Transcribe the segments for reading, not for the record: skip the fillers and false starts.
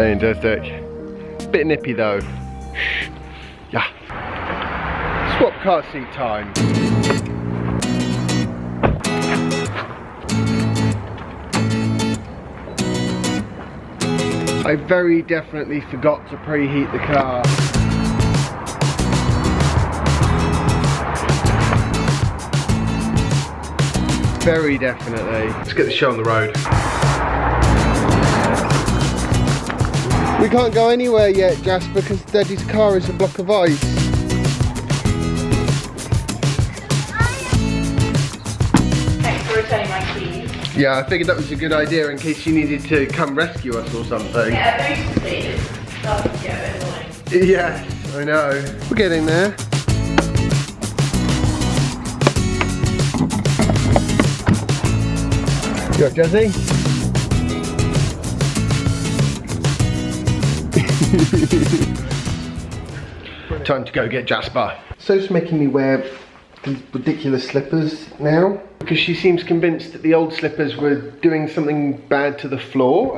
Fantastic. Bit nippy though. Yeah. Swap car seat time. I very definitely forgot to preheat the car. Very definitely. Let's get the show on the road. We can't go anywhere yet, Jasper, because Daddy's car is a block of ice. Thanks for returning my keys. Yeah, I figured that was a good idea in case you needed to come rescue us or something. Yeah, basically it's starting to get a bit annoying. Yes, I know. We're getting there. You up, Jazzy? Time to go get Jasper. Soph's making me wear these ridiculous slippers now because she seems convinced that the old slippers were doing something bad to the floor.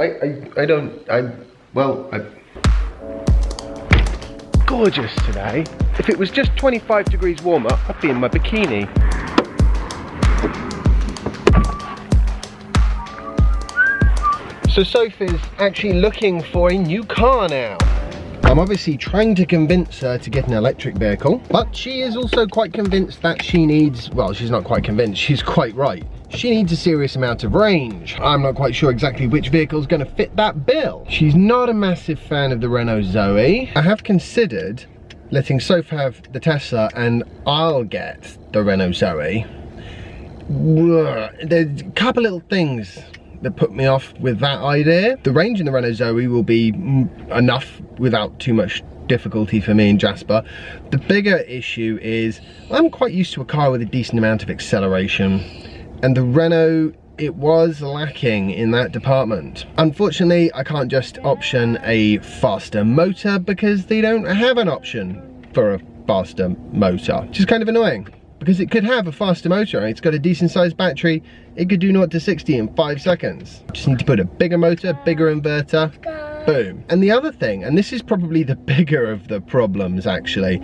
Gorgeous today. If it was just 25 degrees warmer, I'd be in my bikini. So Soph is actually looking for a new car now. I'm obviously trying to convince her to get an electric vehicle, but she is also quite convinced that she needs, well, she's not quite convinced, she's quite right. She needs a serious amount of range. I'm not quite sure exactly which vehicle is going to fit that bill. She's not a massive fan of the Renault Zoe. I have considered letting Soph have the Tesla and I'll get the Renault Zoe. There's a couple little things that put me off with that idea. The range in the Renault Zoe will be enough without too much difficulty for me and Jasper. The bigger issue is I'm quite used to a car with a decent amount of acceleration, and the Renault, it was lacking in that department. Unfortunately, I can't just option a faster motor because they don't have an option for a faster motor, which is kind of annoying. Because it could have a faster motor, it's got a decent sized battery, it could do 0 to 60 in 5 seconds. Just need to put a bigger motor, bigger inverter, boom. And the other thing, and this is probably the bigger of the problems actually,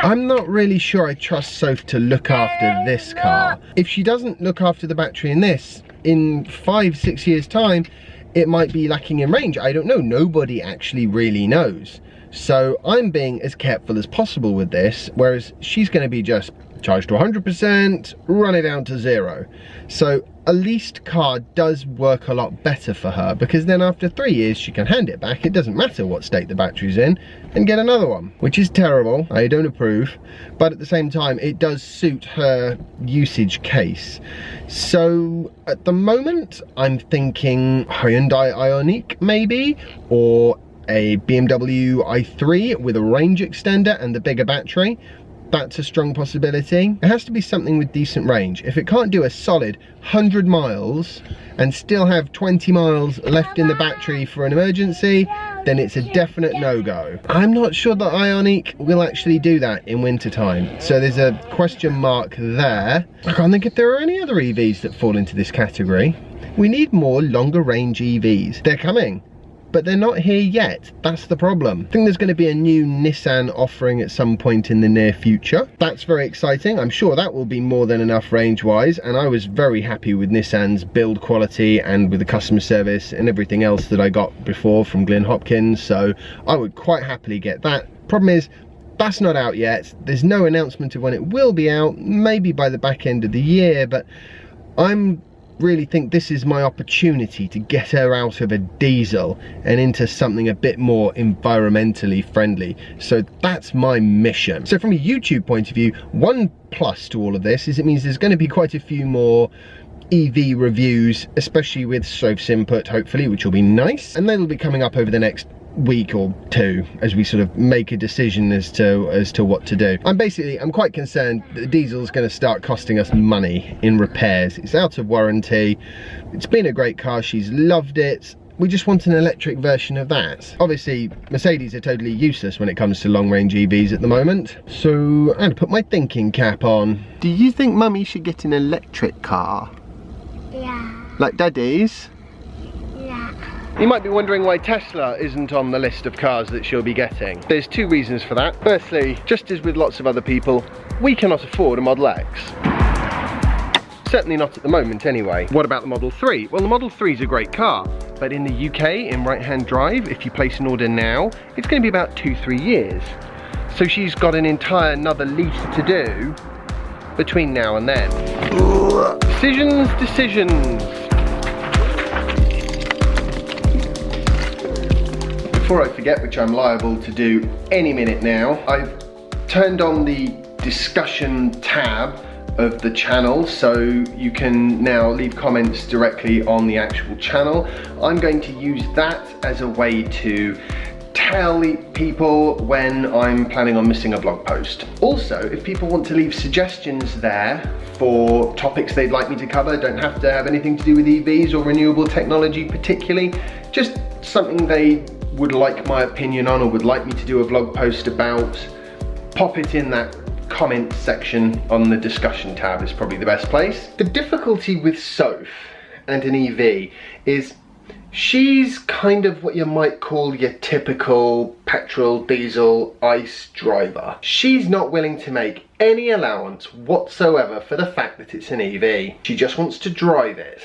I'm not really sure I trust Soph to look after this car. If she doesn't look after the battery in this, in 5-6 years time, it might be lacking in range. I don't know, nobody actually really knows. So I'm being as careful as possible with this, whereas she's gonna be just charged to 100%, run it down to 0. So a leased car does work a lot better for her, because then after 3 years she can hand it back, it doesn't matter what state the battery's in, and get another one, which is terrible. I don't approve, but at the same time it does suit her usage case. So at the moment I'm thinking Hyundai Ioniq maybe, or a BMW i3 with a range extender and the bigger battery. That's a strong possibility. It has to be something with decent range. If it can't do a solid 100 miles and still have 20 miles left in the battery for an emergency, then it's a definite no-go. I'm not sure that Ioniq will actually do that in winter time, so there's a question mark there. I can't think if there are any other EVs that fall into this category. We need more longer range EVs. They're coming, but they're not here yet. That's the problem. I think there's going to be a new Nissan offering at some point in the near future. That's very exciting. I'm sure that will be more than enough range-wise, and I was very happy with Nissan's build quality and with the customer service and everything else that I got before from Glyn Hopkins, so I would quite happily get that. Problem is, that's not out yet. There's no announcement of when it will be out, maybe by the back end of the year, but I'm really think this is my opportunity to get her out of a diesel and into something a bit more environmentally friendly. So that's my mission. So from a YouTube point of view, one plus to all of this is it means there's going to be quite a few more EV reviews, especially with Soph's input hopefully, which will be nice, and they'll be coming up over the next week or two as we sort of make a decision as to what to do. I'm quite concerned that the diesel is going to start costing us money in repairs. It's out of warranty. It's been a great car, she's loved it. We just want an electric version of that. Obviously Mercedes are totally useless when it comes to long range EVs at the moment, so I'm going to put my thinking cap on. Do you think Mummy should get an electric car? Yeah. Like Daddy's? Yeah. You might be wondering why Tesla isn't on the list of cars that she'll be getting. There's two reasons for that. Firstly, just as with lots of other people, we cannot afford a Model X. Certainly not at the moment anyway. What about the Model 3? Well, the Model 3 is a great car, but in the UK, in right-hand drive, if you place an order now, it's going to be about 2-3 years. So she's got an entire another lease to do between now and then. Decisions. Before I forget, which I'm liable to do any minute now, I've turned on the discussion tab of the channel, so you can now leave comments directly on the actual channel. I'm going to use that as a way to tell people when I'm planning on missing a blog post. Also, if people want to leave suggestions there for topics they'd like me to cover, don't have to have anything to do with EVs or renewable technology particularly, just something they would like my opinion on or would like me to do a vlog post about, pop it in that comment section on the discussion tab is probably the best place. The difficulty with Soph and an EV is she's kind of what you might call your typical petrol, diesel, ICE driver. She's not willing to make any allowance whatsoever for the fact that it's an EV. She just wants to drive it.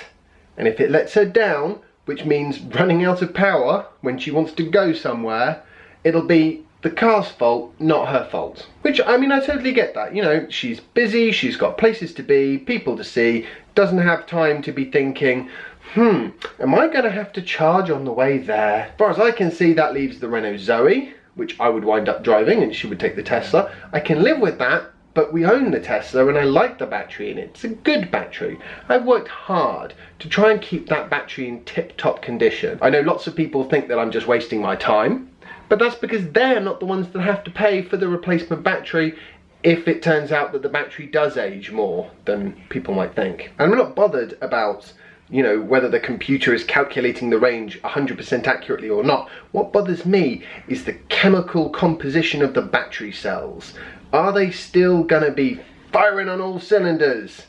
And if it lets her down, which means running out of power when she wants to go somewhere, it'll be the car's fault, not her fault. Which, I mean, I totally get that. You know, she's busy, she's got places to be, people to see, doesn't have time to be thinking, am I gonna have to charge on the way there? As far as I can see, that leaves the Renault Zoe, which I would wind up driving and she would take the Tesla. I can live with that, but we own the Tesla and I like the battery in it. It's a good battery. I've worked hard to try and keep that battery in tip-top condition. I know lots of people think that I'm just wasting my time, but that's because they're not the ones that have to pay for the replacement battery if it turns out that the battery does age more than people might think. And I'm not bothered about, you know, whether the computer is calculating the range 100% accurately or not. What bothers me is the chemical composition of the battery cells. Are they still gonna be firing on all cylinders,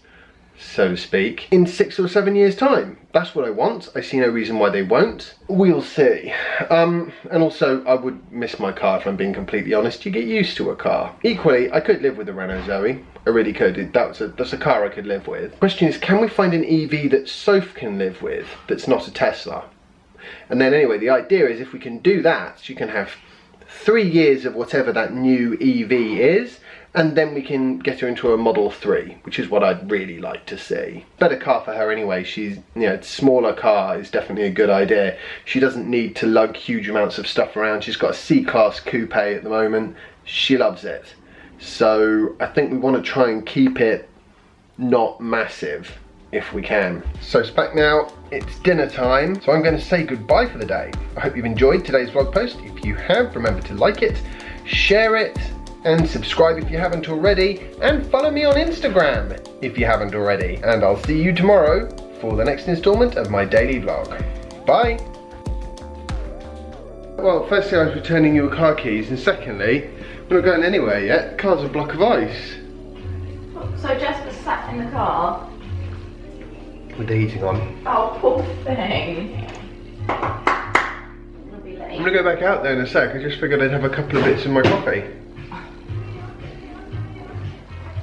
so to speak, in 6 or 7 years' time? That's what I want. I see no reason why they won't. We'll see. And also, I would miss my car if I'm being completely honest. You get used to a car. Equally, I could live with a Renault Zoe. I really could. That's a car I could live with. Question is, can we find an EV that Soph can live with that's not a Tesla? And then anyway, the idea is if we can do that, she can have 3 years of whatever that new EV is, and then we can get her into a Model 3, which is what I'd really like to see. Better car for her anyway. She's, you know, smaller car is definitely a good idea. She doesn't need to lug huge amounts of stuff around. She's got a C-Class coupe at the moment. She loves it. So I think we want to try and keep it not massive if we can. So it's back now, it's dinner time, so I'm going to say goodbye for the day. I hope you've enjoyed today's vlog post. If you have, remember to like it, share it, and subscribe if you haven't already, and follow me on Instagram if you haven't already. And I'll see you tomorrow for the next installment of my daily vlog. Bye! Well, firstly I was returning your car keys, and secondly, we're not going anywhere yet. The car's a block of ice. So Jessica sat in the car? With the heating on. Oh, poor thing. I'm gonna go back out there in a sec. I just figured I'd have a couple of bits in my coffee.